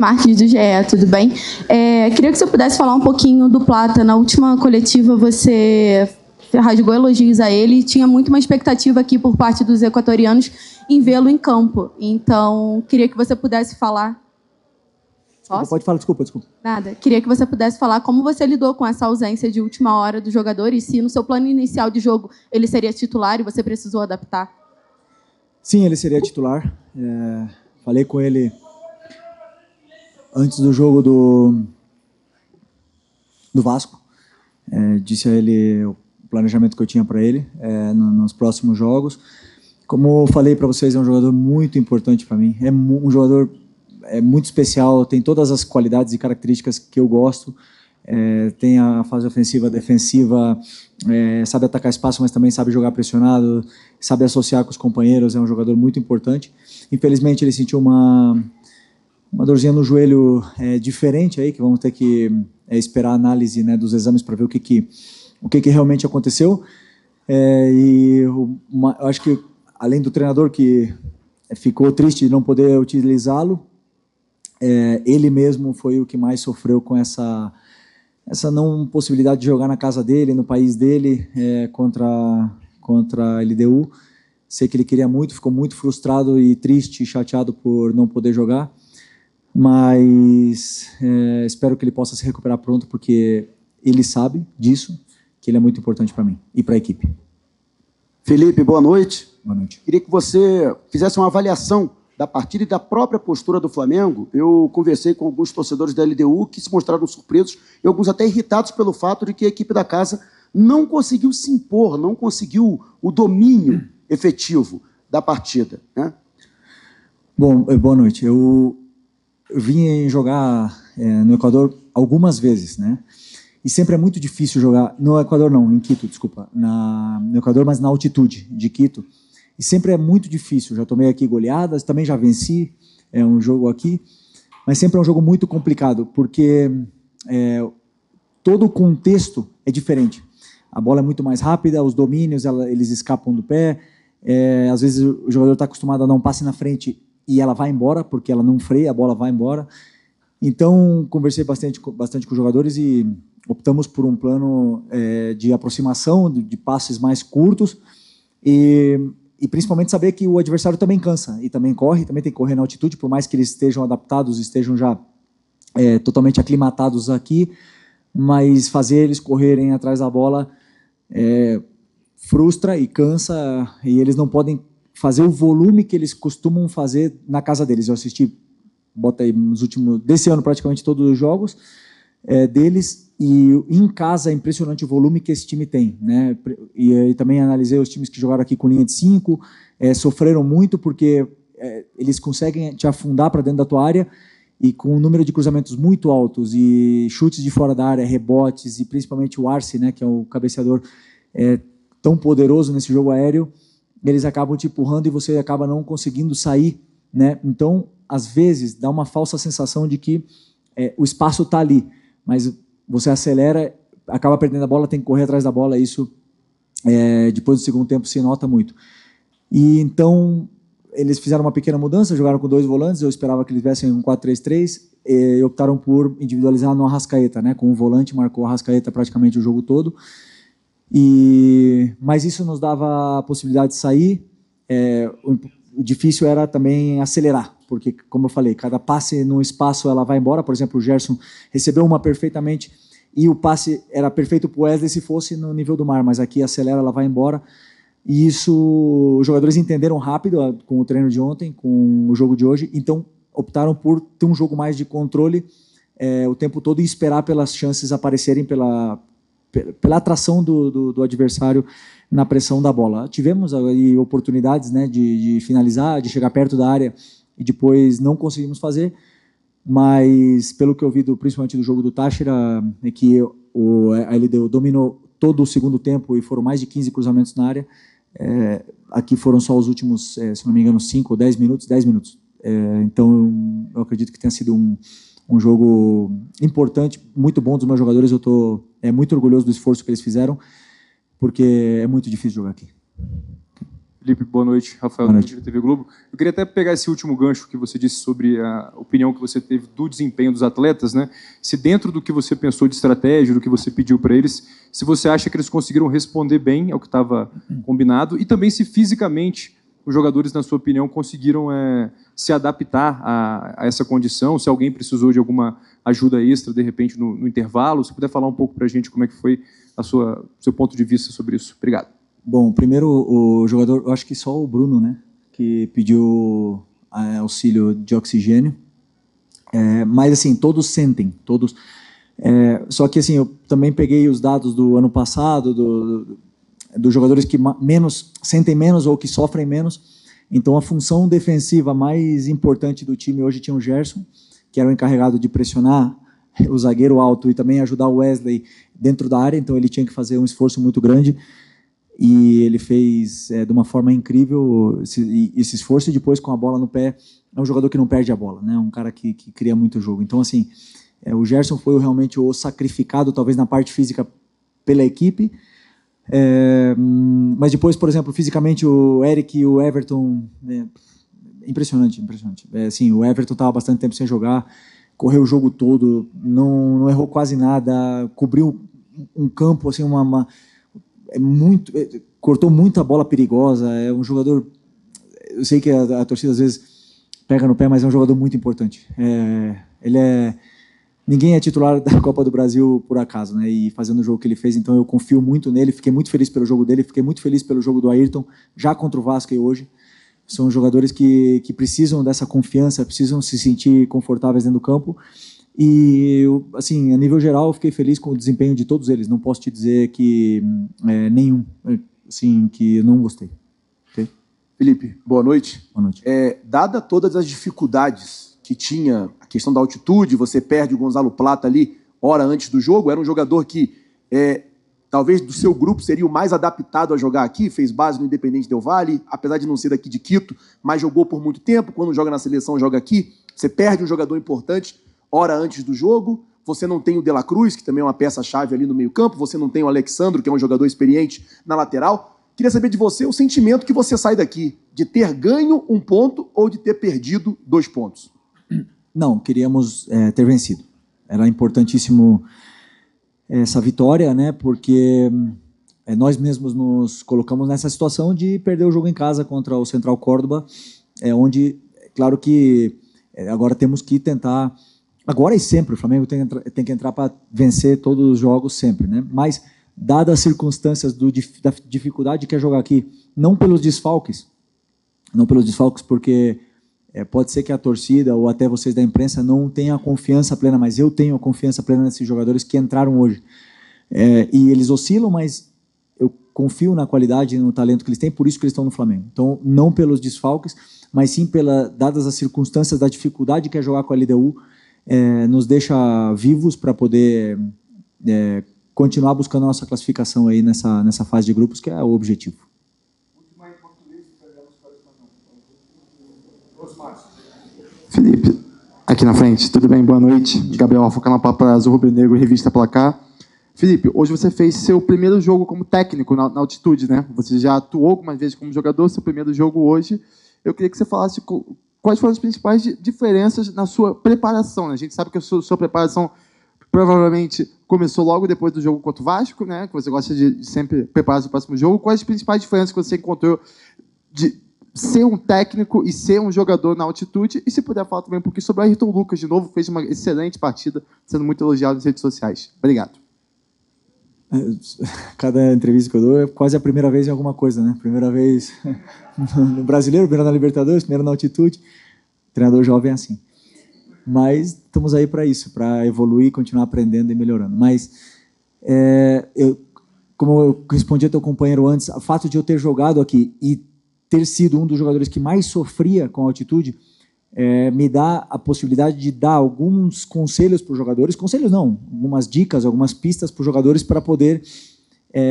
Marques do GE, tudo bem? Queria que você pudesse falar um pouquinho do Plata. Na última coletiva, você rasgou elogios a ele e tinha muito uma expectativa aqui por parte dos equatorianos em vê-lo em campo. Então, queria que você pudesse falar... Desculpa, pode falar, desculpa. Nada. Queria que você pudesse falar como você lidou com essa ausência de última hora do jogador e se no seu plano inicial de jogo ele seria titular e você precisou adaptar. Sim, ele seria titular. Falei com ele antes do jogo do Vasco. Disse a ele o planejamento que eu tinha para ele nos próximos jogos. Como eu falei para vocês, é um jogador muito importante para mim. É um jogador muito especial, tem todas as qualidades e características que eu gosto. Tem a fase ofensiva, defensiva, sabe atacar espaço, mas também sabe jogar pressionado, sabe associar com os companheiros, é um jogador muito importante. Infelizmente ele sentiu uma dorzinha no joelho diferente aí, que vamos ter que esperar a análise, né, dos exames para ver o que realmente aconteceu. Eu acho que, além do treinador que ficou triste de não poder utilizá-lo, ele mesmo foi o que mais sofreu com essa não possibilidade de jogar na casa dele, no país dele, contra a LDU. Sei que ele queria muito, ficou muito frustrado e triste e chateado por não poder jogar, mas espero que ele possa se recuperar pronto, porque ele sabe disso, que ele é muito importante para mim e para a equipe. Felipe, boa noite. Boa noite. Queria que você fizesse uma avaliação da partida e da própria postura do Flamengo. Eu conversei com alguns torcedores da LDU que se mostraram surpresos e alguns até irritados pelo fato de que a equipe da casa não conseguiu se impor, não conseguiu o domínio efetivo da partida, né? Bom, boa noite. Eu vim jogar no Equador algumas vezes, né? E sempre é muito difícil jogar no Equador, não, em Quito, desculpa, no Equador, mas na altitude de Quito. E sempre é muito difícil. Já tomei aqui goleadas, também já venci um jogo aqui, mas sempre é um jogo muito complicado, porque todo o contexto é diferente. A bola é muito mais rápida, os domínios eles escapam do pé, às vezes o jogador está acostumado a dar um passe na frente e ela vai embora, porque ela não freia, a bola vai embora. Então, conversei bastante com os jogadores e optamos por um plano de aproximação, de passes mais curtos, e principalmente saber que o adversário também cansa e também corre, também tem que correr na altitude, por mais que eles estejam adaptados, estejam já totalmente aclimatados aqui, mas fazer eles correrem atrás da bola frustra e cansa, e eles não podem fazer o volume que eles costumam fazer na casa deles. Eu assisti, bota aí, desse ano praticamente todos os jogos deles, e em casa é impressionante o volume que esse time tem, né? E também analisei os times que jogaram aqui com linha de 5, sofreram muito porque eles conseguem te afundar para dentro da tua área, e com um número de cruzamentos muito altos e chutes de fora da área, rebotes, e principalmente o Arce, né, que é o cabeceador tão poderoso nesse jogo aéreo, eles acabam te empurrando e você acaba não conseguindo sair, né? Então, às vezes, dá uma falsa sensação de que o espaço está ali, mas você acelera, acaba perdendo a bola, tem que correr atrás da bola, isso depois do segundo tempo se nota muito. E então eles fizeram uma pequena mudança, jogaram com 2 volantes, eu esperava que eles tivessem um 4-3-3, e optaram por individualizar no Arrascaeta, né? Com um volante, marcou o Arrascaeta praticamente o jogo todo, mas isso nos dava a possibilidade de sair. O difícil era também acelerar, porque, como eu falei, cada passe no espaço ela vai embora. Por exemplo, o Gerson recebeu uma perfeitamente e o passe era perfeito para o Wesley se fosse no nível do mar, mas aqui acelera, ela vai embora. E isso os jogadores entenderam rápido com o treino de ontem, com o jogo de hoje, então optaram por ter um jogo mais de controle o tempo todo e esperar pelas chances aparecerem, pela atração do adversário na pressão da bola. Tivemos aí oportunidades, né, de finalizar, de chegar perto da área, e depois não conseguimos fazer, mas pelo que eu vi principalmente do jogo do Táchira, é que a LDU dominou todo o segundo tempo e foram mais de 15 cruzamentos na área. Aqui foram só os últimos, se não me engano, 5 ou 10 minutos. Então eu acredito que tenha sido um jogo importante, muito bom dos meus jogadores. Eu estou muito orgulhoso do esforço que eles fizeram, porque é muito difícil jogar aqui. Felipe, boa noite. Rafael, da TV Globo. Eu queria até pegar esse último gancho que você disse sobre a opinião que você teve do desempenho dos atletas, né? Se dentro do que você pensou de estratégia, do que você pediu para eles, se você acha que eles conseguiram responder bem ao que estava combinado e também se fisicamente os jogadores, na sua opinião, conseguiram se adaptar a essa condição, se alguém precisou de alguma ajuda extra, de repente, no intervalo. Se puder falar um pouco para a gente como é que foi o seu ponto de vista sobre isso. Obrigado. Bom, primeiro o jogador, eu acho que só o Bruno, né, que pediu auxílio de oxigênio, mas assim, todos sentem, todos, só que assim, eu também peguei os dados do ano passado, dos jogadores que sentem menos ou que sofrem menos, então a função defensiva mais importante do time hoje tinha o Gerson, que era o encarregado de pressionar o zagueiro alto e também ajudar o Wesley dentro da área, então ele tinha que fazer um esforço muito grande, e ele fez de uma forma incrível esse esforço, e depois com a bola no pé, é um jogador que não perde a bola, né? Um cara que cria muito jogo. Então, assim, o Gerson foi realmente o sacrificado, talvez na parte física, pela equipe, mas depois, por exemplo, fisicamente, o Eric e o Everton, impressionante. Assim, o Everton estava bastante tempo sem jogar, correu o jogo todo, não errou quase nada, cobriu um campo, assim, cortou muita bola perigosa, é um jogador, eu sei que a torcida às vezes pega no pé, mas é um jogador muito importante. Ninguém é titular da Copa do Brasil por acaso, né? E fazendo o jogo que ele fez, então eu confio muito nele, fiquei muito feliz pelo jogo dele, fiquei muito feliz pelo jogo do Ayrton, já contra o Vasco e hoje. São jogadores que precisam dessa confiança, precisam se sentir confortáveis dentro do campo. E, assim, a nível geral, eu fiquei feliz com o desempenho de todos eles. Não posso te dizer que nenhum, assim, que eu não gostei. Okay? Felipe, boa noite. Boa noite. Dada todas as dificuldades que tinha, a questão da altitude, você perde o Gonzalo Plata ali, hora antes do jogo, era um jogador que, talvez do seu grupo, seria o mais adaptado a jogar aqui, fez base no Independente Del Valle, apesar de não ser daqui de Quito, mas jogou por muito tempo, quando joga na seleção, joga aqui. Você perde um jogador importante hora antes do jogo, você não tem o De La Cruz, que também é uma peça-chave ali no meio-campo, você não tem o Alexandro, que é um jogador experiente na lateral. Queria saber de você o sentimento que você sai daqui, de ter ganho um ponto ou de ter perdido 2 pontos. Não, queríamos ter vencido. Era importantíssimo essa vitória, né? Porque nós mesmos nos colocamos nessa situação de perder o jogo em casa contra o Central Córdoba, onde, claro que agora temos que tentar. Agora e sempre, o Flamengo tem que entrar para vencer todos os jogos sempre, né? Mas, dadas as circunstâncias da dificuldade que é jogar aqui, não pelos desfalques, porque pode ser que a torcida ou até vocês da imprensa não tenham a confiança plena, mas eu tenho a confiança plena nesses jogadores que entraram hoje. E eles oscilam, mas eu confio na qualidade e no talento que eles têm, por isso que eles estão no Flamengo. Então, não pelos desfalques, mas sim dadas as circunstâncias da dificuldade que é jogar com a LDU, nos deixa vivos para poder continuar buscando a nossa classificação aí nessa fase de grupos, que é o objetivo. Felipe, aqui na frente, tudo bem? Boa noite. Gabriel Alfa, para Azul Rubro Negro, Revista Placar. Felipe, hoje você fez seu primeiro jogo como técnico na altitude, né? Você já atuou algumas vezes como jogador, seu primeiro jogo hoje. Eu queria que você falasse quais foram as principais diferenças na sua preparação, né? A gente sabe que a sua preparação provavelmente começou logo depois do jogo contra o Vasco, né? Que você gosta de sempre preparar o próximo jogo. Quais as principais diferenças que você encontrou de ser um técnico e ser um jogador na altitude? E se puder falar também um pouquinho sobre o Ayrton Lucas, de novo, fez uma excelente partida, sendo muito elogiado nas redes sociais. Obrigado. Cada entrevista que eu dou é quase a primeira vez em alguma coisa, né? Primeira vez no Brasileiro, primeira na Libertadores, primeira na altitude. Treinador jovem é assim. Mas estamos aí para isso, para evoluir, continuar aprendendo e melhorando. Mas, como eu respondi ao teu companheiro antes, o fato de eu ter jogado aqui e ter sido um dos jogadores que mais sofria com a altitude, me dá a possibilidade de dar alguns conselhos para os jogadores, conselhos não, algumas dicas, algumas pistas para os jogadores para poder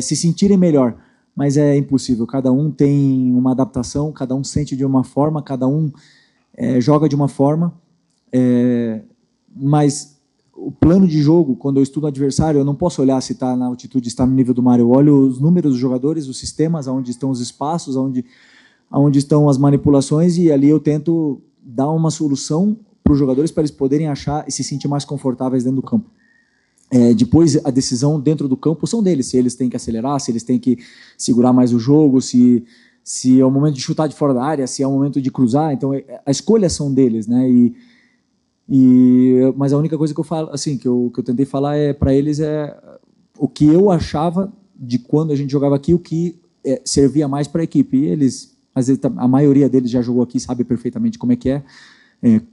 se sentirem melhor. Mas é impossível, cada um tem uma adaptação, cada um sente de uma forma, cada um joga de uma forma, mas o plano de jogo, quando eu estudo o adversário, eu não posso olhar se está na altitude, se está no nível do mar, eu olho os números dos jogadores, os sistemas, onde estão os espaços, onde onde estão as manipulações, e ali eu tento dar uma solução para os jogadores para eles poderem achar e se sentir mais confortáveis dentro do campo. Depois, a decisão dentro do campo são deles, se eles têm que acelerar, se eles têm que segurar mais o jogo, se é o momento de chutar de fora da área, se é o momento de cruzar. Então, a escolha são deles, né? Mas a única coisa que eu falo, assim, que eu tentei falar para eles o que eu achava de quando a gente jogava aqui, o que servia mais para a equipe. E eles, às vezes, a maioria deles já jogou aqui, sabe perfeitamente como é que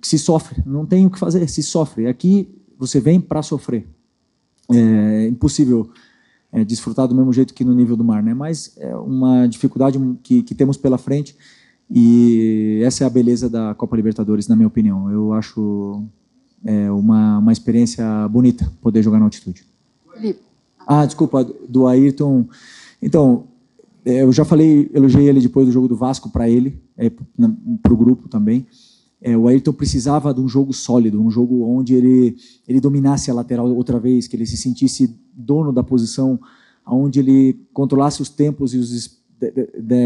se sofre, não tem o que fazer, se sofre. Aqui você vem para sofrer. É impossível desfrutar do mesmo jeito que no nível do mar, né? Mas é uma dificuldade que temos pela frente, e essa é a beleza da Copa Libertadores, na minha opinião. Eu acho uma experiência bonita poder jogar na altitude. Desculpa, do Ayrton. Então, eu já falei, elogiei ele depois do jogo do Vasco para ele, para o grupo também. O Ayrton precisava de um jogo sólido, um jogo onde ele dominasse a lateral outra vez, que ele se sentisse dono da posição, onde ele controlasse os tempos e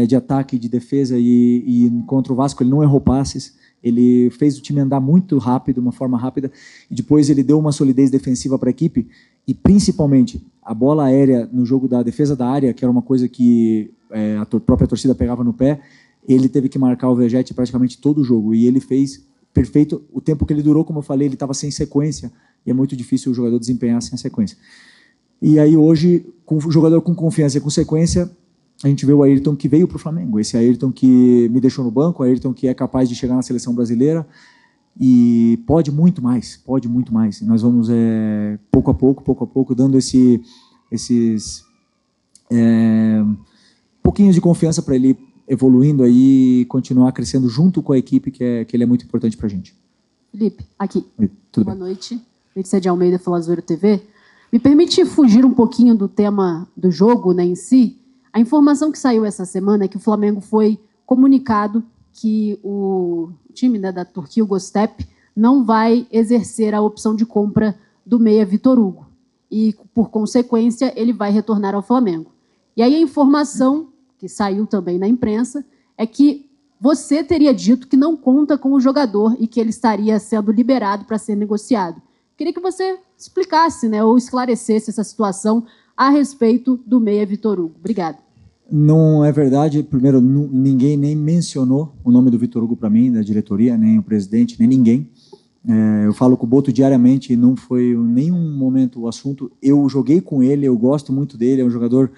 de ataque e de defesa, e contra o Vasco ele não errou passes, ele fez o time andar muito rápido, uma forma rápida, e depois ele deu uma solidez defensiva para a equipe, e principalmente a bola aérea no jogo da defesa da área, que era uma coisa que a própria torcida pegava no pé. Ele teve que marcar o Vegete praticamente todo o jogo, e ele fez perfeito. O tempo que ele durou, como eu falei, ele estava sem sequência, e é muito difícil o jogador desempenhar sem a sequência. E aí hoje, com o jogador com confiança e com sequência, a gente vê o Ayrton que veio para o Flamengo, esse Ayrton que me deixou no banco, o Ayrton que é capaz de chegar na seleção brasileira, e pode muito mais. E nós vamos, pouco a pouco, dando esses pouquinhos de confiança para ele evoluindo aí e continuar crescendo junto com a equipe, que ele é muito importante para a gente. Felipe, aqui. Tudo Boa bem. noite. Letícia de Almeida, Falazoeiro TV. Me permite fugir um pouquinho do tema do jogo, né, em si. A informação que saiu essa semana é que o Flamengo foi comunicado que o time, né, da Turquia, o Göztepe, não vai exercer a opção de compra do meia Vitor Hugo. E, por consequência, ele vai retornar ao Flamengo. E aí a informação que saiu também na imprensa é que você teria dito que não conta com o jogador e que ele estaria sendo liberado para ser negociado. Queria que você explicasse, né, ou esclarecesse essa situação a respeito do meia Vitor Hugo. Obrigada. Não é verdade. Primeiro, ninguém nem mencionou o nome do Vitor Hugo para mim, da diretoria, nem o presidente, nem ninguém. Eu falo com o Boto diariamente, não foi em nenhum momento o assunto. Eu joguei com ele, eu gosto muito dele, é um jogador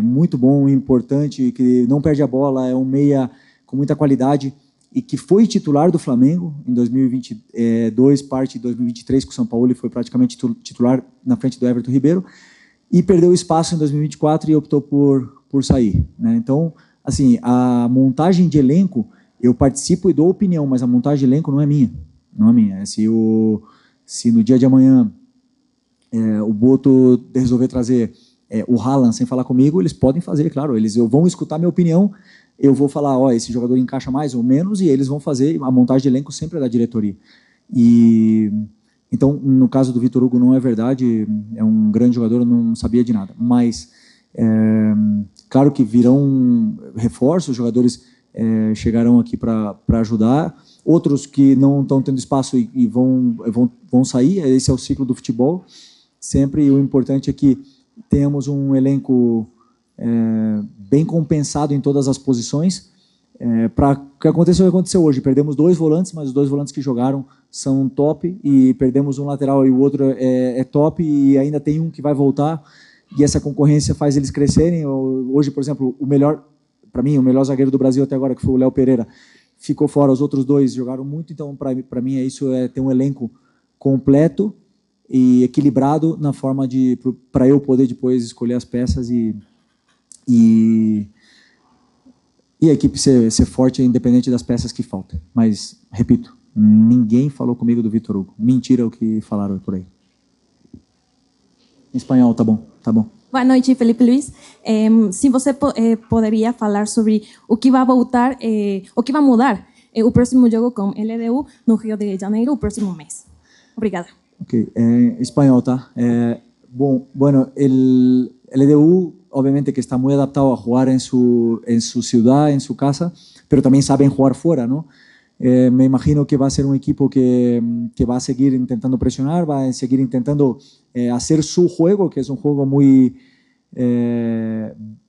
muito bom, importante, que não perde a bola, é um meia com muita qualidade e que foi titular do Flamengo em 2022, parte de 2023 com o São Paulo, e foi praticamente titular na frente do Everton Ribeiro, e perdeu espaço em 2024 e optou por sair, né? Então, assim, a montagem de elenco, eu participo e dou opinião, mas a montagem de elenco não é minha. Se no dia de amanhã o Boto resolver trazer o Haaland sem falar comigo, eles podem fazer, claro, eles vão escutar minha opinião, eu vou falar, esse jogador encaixa mais ou menos, e eles vão fazer a montagem de elenco sempre da diretoria. Então, no caso do Vitor Hugo, não é verdade, é um grande jogador, eu não sabia de nada, mas claro que virão reforços, os jogadores chegarão aqui para ajudar, outros que não estão tendo espaço e vão sair, esse é o ciclo do futebol, sempre o importante é que temos um elenco bem compensado em todas as posições. Para o que aconteceu hoje, perdemos 2 volantes, mas os 2 volantes que jogaram são top, e perdemos um lateral e o outro é top, e ainda tem um que vai voltar, e essa concorrência faz eles crescerem. Hoje, por exemplo, para mim, o melhor zagueiro do Brasil até agora, que foi o Léo Pereira, ficou fora, os outros 2 jogaram muito, então para mim isso ter um elenco completo e equilibrado na forma para eu poder depois escolher as peças e a equipe ser forte, independente das peças que faltam. Mas, repito, ninguém falou comigo do Vitor Hugo. Mentira o que falaram por aí. Em espanhol, tá bom. Boa noite, Felipe Luiz. Se você poderia falar sobre o que vai voltar, o que vai mudar o próximo jogo com LDU no Rio de Janeiro, o próximo mês. Obrigada. Ok, espanhol, tá? Bueno, el LDU obviamente que está muy adaptado a jugar en su ciudad, en su casa, pero también saben jugar fuera, ¿no? Me imagino que va a ser un equipo que va a seguir intentando presionar, va a seguir intentando hacer su juego, que es un juego muy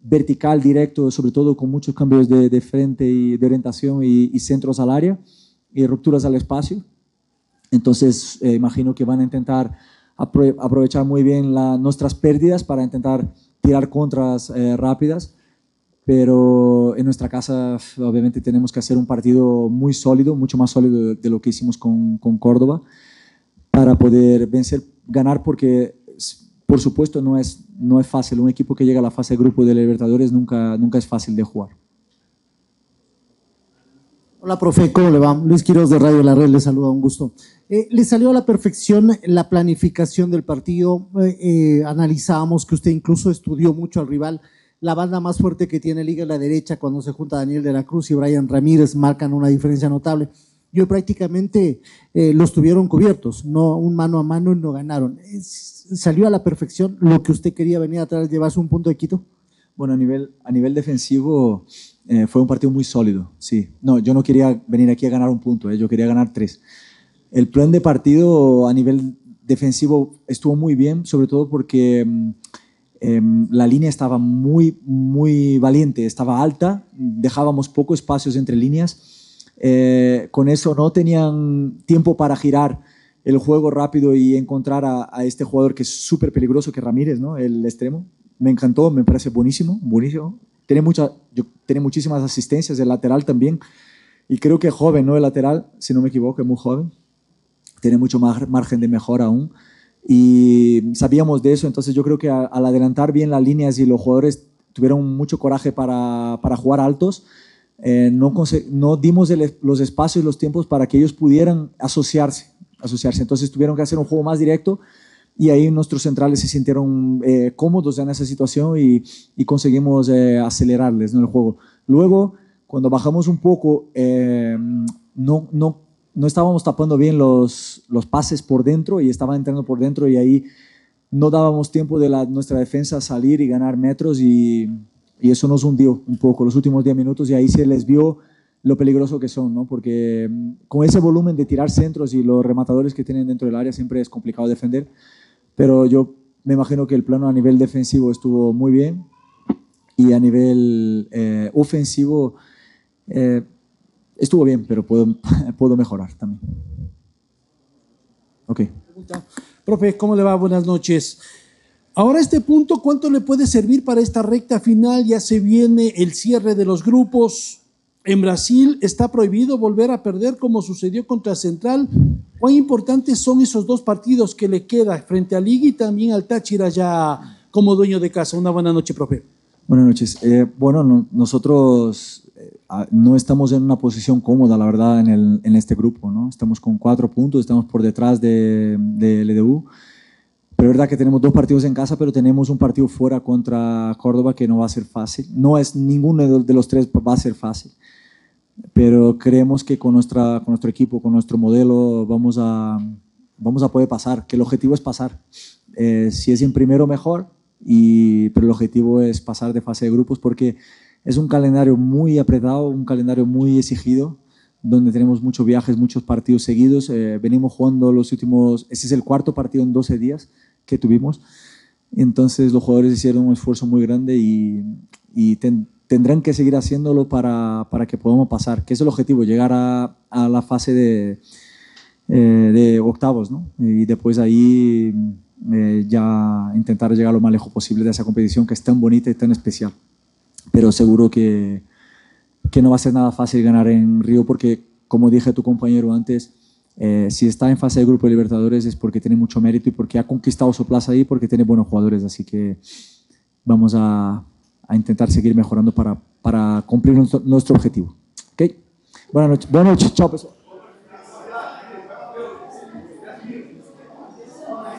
vertical, directo, sobre todo con muchos cambios de frente y de orientación y centros al área y rupturas al espacio. Entonces, imagino que van a intentar aprovechar muy bien nuestras pérdidas para intentar tirar contras rápidas. Pero en nuestra casa obviamente tenemos que hacer un partido muy sólido, mucho más sólido de lo que hicimos con Córdoba, para poder ganar, porque por supuesto no es fácil. Un equipo que llega a la fase de grupo de Libertadores nunca es fácil de jugar. Hola, profe, ¿cómo le va? Luis Quiroz de Radio La Red, le saluda, un gusto. Le salió a la perfección la planificación del partido. Analizábamos que usted incluso estudió mucho al rival. La banda más fuerte que tiene Liga es la derecha. Cuando se junta Daniel de la Cruz y Brian Ramírez marcan una diferencia notable. Y hoy prácticamente los tuvieron cubiertos, no un mano a mano, y no ganaron. ¿Salió a la perfección lo que usted quería venir atrás, llevarse un punto de Quito? Bueno, a nivel defensivo fue un partido muy sólido, sí. No, yo no quería venir aquí a ganar un punto, yo quería ganar 3. El plan de partido a nivel defensivo estuvo muy bien, sobre todo porque la línea estaba muy valiente, estaba alta, dejábamos pocos espacios entre líneas. Con eso no tenían tiempo para girar el juego rápido y encontrar a este jugador que es súper peligroso, que es Ramírez, ¿no? El extremo. Me encantó, me parece buenísimo. Tiene muchísimas asistencias, el lateral también. Y creo que joven, ¿no? El lateral, si no me equivoco, es muy joven. Tiene mucho margen de mejora aún. Y sabíamos de eso, entonces yo creo que al adelantar bien las líneas y los jugadores tuvieron mucho coraje para jugar altos, no dimos los espacios y los tiempos para que ellos pudieran asociarse. Entonces tuvieron que hacer un juego más directo y ahí nuestros centrales se sintieron cómodos en esa situación y conseguimos acelerarles, ¿no? El juego. Luego, cuando bajamos un poco, no estábamos tapando bien los pases por dentro y estaban entrando por dentro y ahí no dábamos tiempo de nuestra defensa a salir y ganar metros y eso nos hundió un poco los últimos 10 minutos y ahí se les vio lo peligroso que son, ¿no? Porque con ese volumen de tirar centros y los rematadores que tienen dentro del área siempre es complicado defender, pero yo me imagino que el plano a nivel defensivo estuvo muy bien y a nivel ofensivo estuvo bien, pero puedo mejorar también. Ok. Profe, ¿cómo le va? Buenas noches. Ahora este punto, ¿cuánto le puede servir para esta recta final? Ya se viene el cierre de los grupos. En Brasil está prohibido volver a perder como sucedió contra Central. ¿Cuán importantes son esos 2 partidos que le queda frente a Liga y también al Táchira ya como dueño de casa? Una buena noche, profe. Buenas noches. Nosotros no estamos en una posición cómoda, la verdad, en este grupo, ¿no? Estamos con 4 puntos, estamos por detrás de LDU, pero es verdad que tenemos 2 partidos en casa, pero tenemos un partido fuera contra Córdoba que no va a ser fácil. No es ninguno de los 3 va a ser fácil, pero creemos que con nuestro equipo, con nuestro modelo, vamos a poder pasar, que el objetivo es pasar. Si es en primero, mejor, pero el objetivo es pasar de fase de grupos porque es un calendario muy apretado, un calendario muy exigido, donde tenemos muchos viajes, muchos partidos seguidos. Venimos jugando ese es el 4º partido en 12 días que tuvimos. Entonces los jugadores hicieron un esfuerzo muy grande y tendrán que seguir haciéndolo para que podamos pasar, que es el objetivo, llegar a la fase de octavos, ¿no? Y después ahí ya intentar llegar lo más lejos posible de esa competición que es tan bonita y tan especial. Pero seguro que no va a ser nada fácil ganar en Río porque, como dije a tu compañero antes, si está en fase de grupo de Libertadores es porque tiene mucho mérito y porque ha conquistado su plaza ahí porque tiene buenos jugadores, así que vamos a intentar seguir mejorando para cumplir nuestro objetivo. ¿Okay? Buenas noches, chao, pessoal.